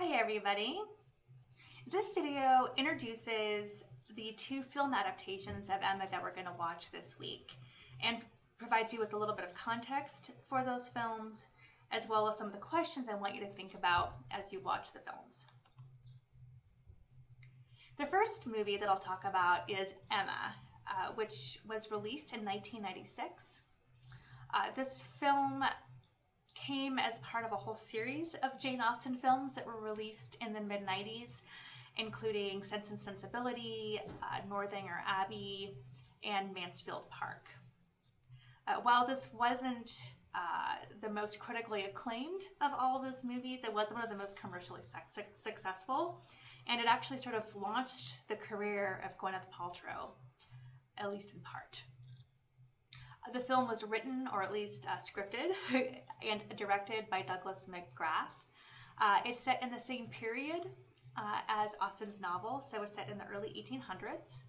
Hi everybody! This video introduces the two film adaptations of Emma that we're going to watch this week and provides you with a little bit of context for those films as well as some of the questions I want you to think about as you watch the films. The first movie that I'll talk about is Emma, which was released in 1996. This film came as part of a whole series of Jane Austen films that were released in the mid-90s, including Sense and Sensibility, Northanger Abbey, and Mansfield Park. While this wasn't the most critically acclaimed of all of those movies, it was one of the most commercially successful, and it actually sort of launched the career of Gwyneth Paltrow, at least in part. The film was written, or at least scripted, and directed by Douglas McGrath. It's set in the same period as Austen's novel, so it's set in the early 1800s.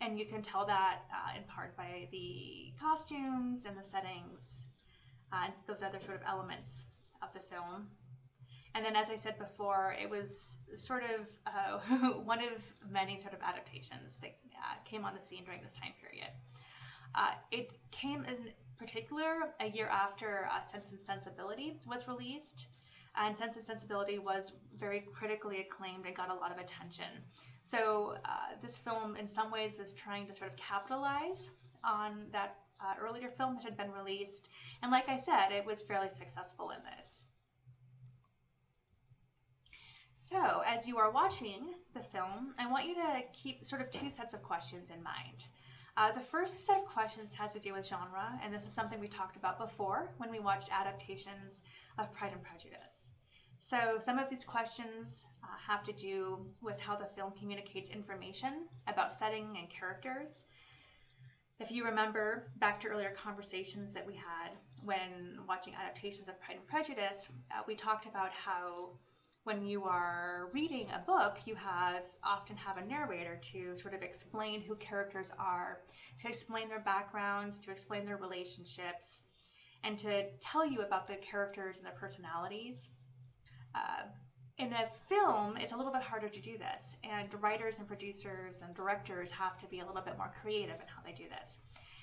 And you can tell that in part by the costumes and the settings and those other sort of elements of the film. And then, as I said before, it was sort of one of many sort of adaptations that came on the scene during this time period. It came in particular a year after Sense and Sensibility was released, and Sense and Sensibility was very critically acclaimed and got a lot of attention. So this film in some ways was trying to sort of capitalize on that earlier film that had been released, and like I said, it was fairly successful in this. So as you are watching the film, I want you to keep sort of two sets of questions in mind. The first set of questions has to do with genre, and this is something we talked about before when we watched adaptations of Pride and Prejudice. So some of these questions have to do with how the film communicates information about setting and characters. If you remember back to earlier conversations that we had when watching adaptations of Pride and Prejudice, we talked about how when you are reading a book, you often have a narrator to sort of explain who characters are, to explain their backgrounds, to explain their relationships, and to tell you about the characters and their personalities. In a film, it's a little bit harder to do this, and writers and producers and directors have to be a little bit more creative in how they do this.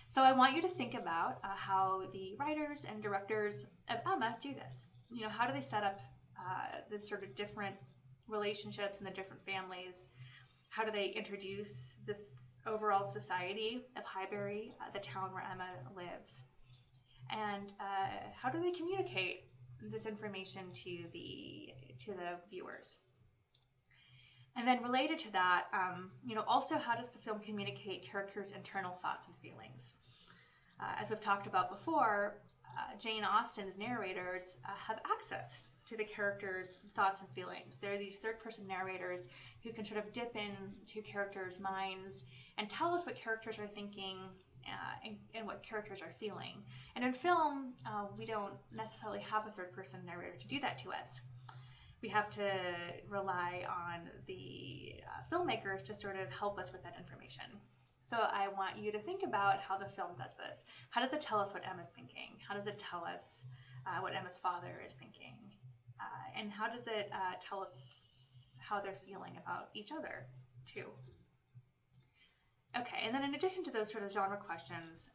So I want you to think about how the writers and directors of Emma do this. You know, how do they set up the sort of different relationships and the different families? How do they introduce this overall society of Highbury, the town where Emma lives? And how do they communicate this information to the viewers? And then related to that, also how does the film communicate characters' internal thoughts and feelings? As we've talked about before, Jane Austen's narrators have access to the characters' thoughts and feelings. They're these third-person narrators who can sort of dip into characters' minds and tell us what characters are thinking and what characters are feeling. And in film, we don't necessarily have a third-person narrator to do that to us. We have to rely on the filmmakers to sort of help us with that information. So I want you to think about how the film does this. How does it tell us what Emma's thinking? How does it tell us what Emma's father is thinking? And how does it tell us how they're feeling about each other, too? Okay, and then in addition to those sort of genre questions,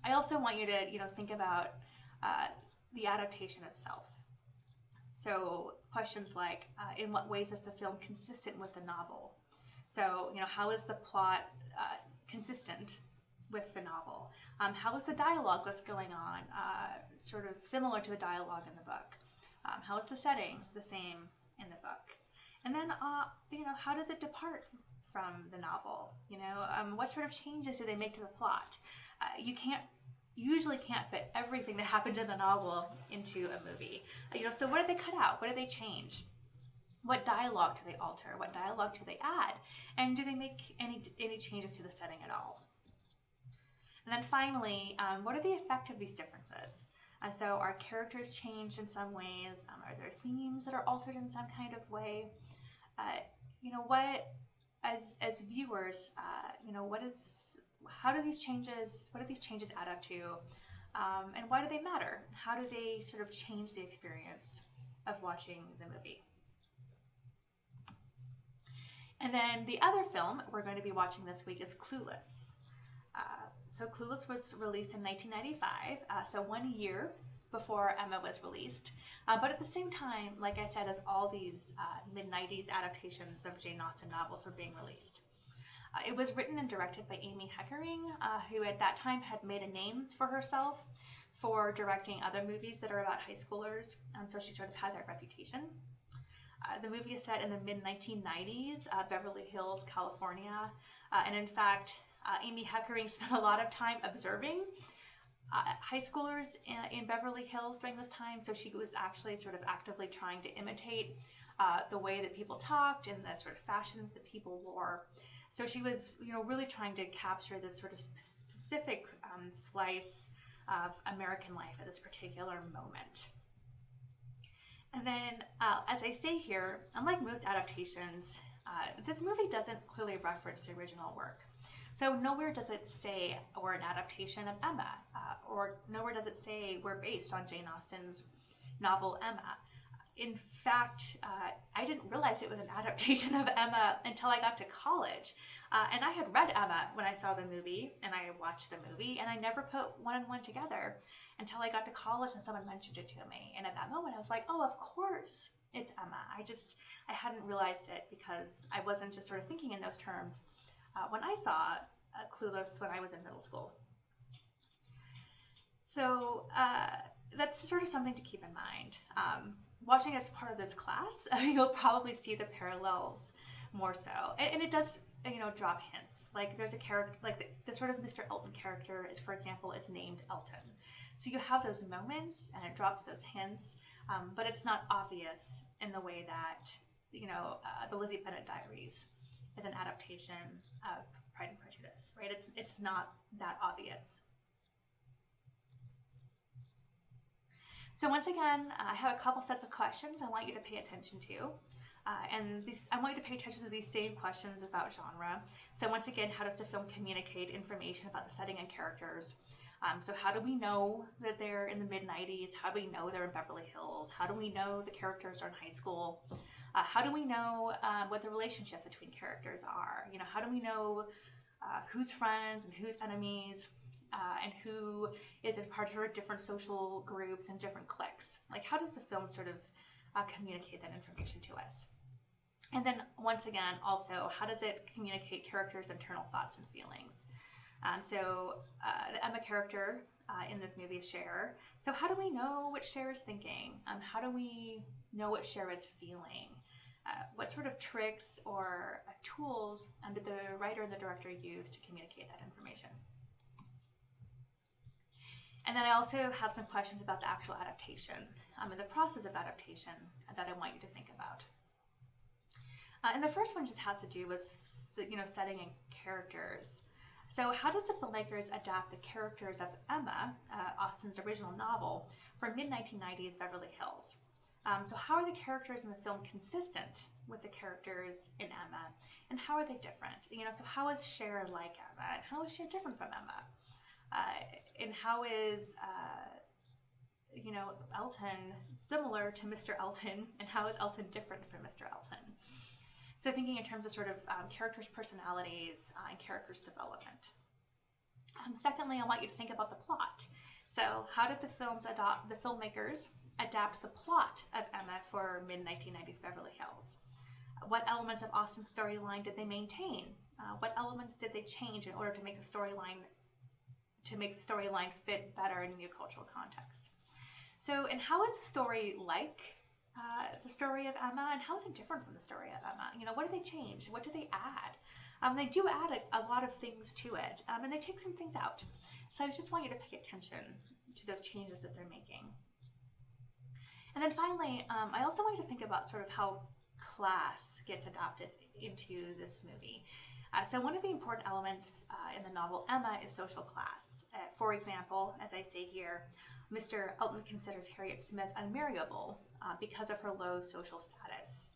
I also want you to think about the adaptation itself. So questions like, in what ways is the film consistent with the novel? So, how is the plot consistent with the novel? How is the dialogue that's going on sort of similar to the dialogue in the book? How is the setting the same in the book? And then, how does it depart from the novel? What sort of changes do they make to the plot? You usually can't fit everything that happens in the novel into a movie. So what do they cut out? What do they change? What dialogue do they alter? What dialogue do they add? And do they make any changes to the setting at all? And then finally, what are the effect of these differences? So are characters changed in some ways? Are there themes that are altered in some kind of way? What as viewers, what do these changes add up to? And why do they matter? How do they sort of change the experience of watching the movie? And then the other film we're going to be watching this week is Clueless. So Clueless was released in 1995, so 1 year before Emma was released. But at the same time, like I said, as all these mid-90s adaptations of Jane Austen novels were being released. It was written and directed by Amy Heckerling, who at that time had made a name for herself for directing other movies that are about high schoolers, so she sort of had that reputation. The movie is set in the mid-1990s, Beverly Hills, California, and in fact, Amy Heckerling spent a lot of time observing high schoolers in Beverly Hills during this time, so she was actually sort of actively trying to imitate the way that people talked and the sort of fashions that people wore. So she was, really trying to capture this sort of specific slice of American life at this particular moment. And then, as I say here, unlike most adaptations, this movie doesn't clearly reference the original work. So nowhere does it say we're an adaptation of Emma, or nowhere does it say we're based on Jane Austen's novel Emma. In fact, I didn't realize it was an adaptation of Emma until I got to college. And I had read Emma when I saw the movie, and I watched the movie, and I never put one and one together until I got to college and someone mentioned it to me. And at that moment, I was like, oh, of course it's Emma. I hadn't realized it because I wasn't just sort of thinking in those terms when I saw Clueless when I was in middle school. So that's sort of something to keep in mind. Watching as part of this class, you'll probably see the parallels more so. And it does, drop hints. Like there's a character, like the sort of Mr. Elton character is, for example, is named Elton. So you have those moments and it drops those hints, but it's not obvious in the way that, the Lizzie Bennet Diaries is an adaptation of Pride and Prejudice, right? It's not that obvious. So once again, I have a couple sets of questions I want you to pay attention to. I want you to pay attention to these same questions about genre. So once again, how does the film communicate information about the setting and characters? So how do we know that they're in the mid-90s? How do we know they're in Beverly Hills? How do we know the characters are in high school? How do we know what the relationships between characters are? How do we know who's friends and who's enemies? And who is in part of different social groups and different cliques? Like, how does the film sort of communicate that information to us? And then, once again, also, how does it communicate characters' internal thoughts and feelings? The Emma character in this movie is Cher. So how do we know what Cher is thinking? How do we know what Cher is feeling? What sort of tricks or tools did the writer and the director use to communicate that information? And then I also have some questions about the actual adaptation and the process of adaptation that I want you to think about. And the first one just has to do with the setting and characters. So how does the filmmakers adapt the characters of Emma, Austen's original novel, from mid-1990s Beverly Hills? So how are the characters in the film consistent with the characters in Emma, and how are they different? So how is Cher like Emma, and how is Cher different from Emma? And how is, Elton similar to Mr. Elton, and how is Elton different from Mr. Elton? So thinking in terms of sort of characters' personalities and characters' development. Secondly, I want you to think about the plot. So how did the filmmakers adapt the plot of Emma for mid-1990s Beverly Hills? What elements of Austen's storyline did they maintain? What elements did they change in order to make the storyline fit better in a new cultural context? So, and how is the story like the story of Emma, and how is it different from the story of Emma? What do they change? What do they add? They do add a lot of things to it, and they take some things out. So I just want you to pay attention to those changes that they're making. And then finally, I also want you to think about sort of how class gets adopted into this movie. So one of the important elements in the novel Emma is social class. For example, as I say here, Mr. Elton considers Harriet Smith unmarriable because of her low social status.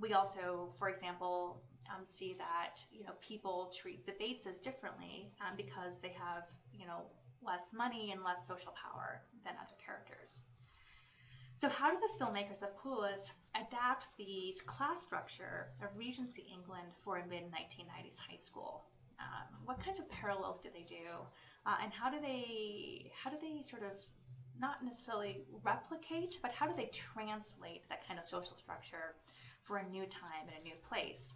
We also, for example, see that people treat the Bateses differently because they have less money and less social power than other characters. So how do the filmmakers of Clueless adapt the class structure of Regency England for a mid-1990s high school? What kinds of parallels do they do? And how do they sort of not necessarily replicate, but how do they translate that kind of social structure for a new time and a new place?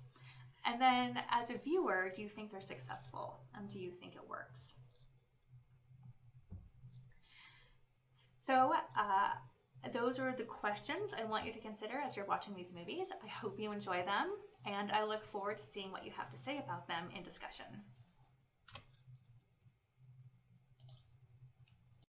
And then as a viewer, do you think they're successful? And do you think it works? So those are the questions I want you to consider as you're watching these movies. I hope you enjoy them, and I look forward to seeing what you have to say about them in discussion.